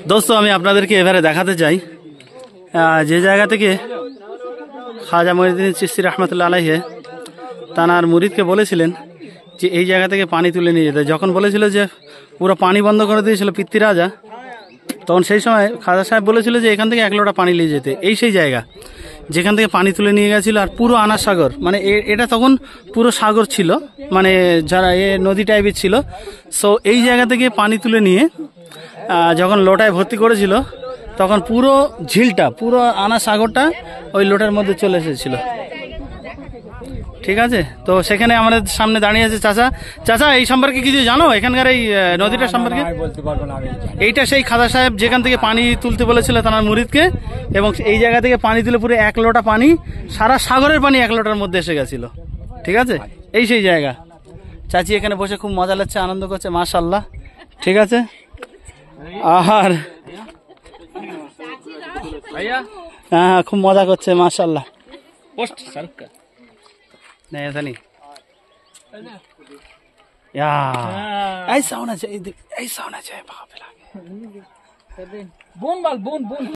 দোস্ত আমি আপনাদেরকে এবারে দেখাতে চাই যে জায়গা থেকে খাজা মঈনুদ্দিন চিশতি রহমতুল্লাহ আলাইহি তানার মুরিদকে বলেছিলেন যে এই জায়গা থেকে পানি তুলে নিয়ে যেতে। যখন বলেছিল যে পুরো পানি বন্ধ করে দিয়েছিল পিত্তি রাজা, তখন সেই সময় খাজা সাহেব বলেছিল যে এখান থেকে 1 লোটা পানি নিয়ে যেতে। এই সেই জায়গা যেখান থেকে পানি তুলে নিয়ে গেছিল। আর পুরো আনার সাগর, মানে এটা তখন পুরো সাগর ছিল, মানে যারা নদী টাইপের ছিল। সো এই জায়গা থেকে পানি তুলে নিয়ে যখন লোটায় ভর্তি করেছিল, তখন পুরো ঝিলটা, পুরো আনা সাগরটা ওই লোটার মধ্যে চলে এসেছিল। ঠিক আছে, তো সেখানে আমাদের সামনে দাঁড়িয়ে আছে চাচা। চাচা, এই সম্পর্কে কিছু জানো, এখানকার এই নদীটার সম্পর্কে? এইটা সেই খাজা সাহেব যেখান থেকে পানি তুলতে বলেছিল তার মুরিদকে, এবং এই জায়গা থেকে পানি তুলে পুরো 1 লোটা পানি, সারা সাগরের পানি 1 লোটার মধ্যে এসে গেছিল। ঠিক আছে, এই সেই জায়গা। চাচি এখানে বসে খুব মজা লাগছে, আনন্দ করছে, মাশাআল্লাহ। ঠিক আছে, আর হ্যাঁ খুব মজা করছে, মাশাআল্লাহ। नहीं ऐसा नहीं, ऐसा होना चाहिए, ऐसा होना चाहिए।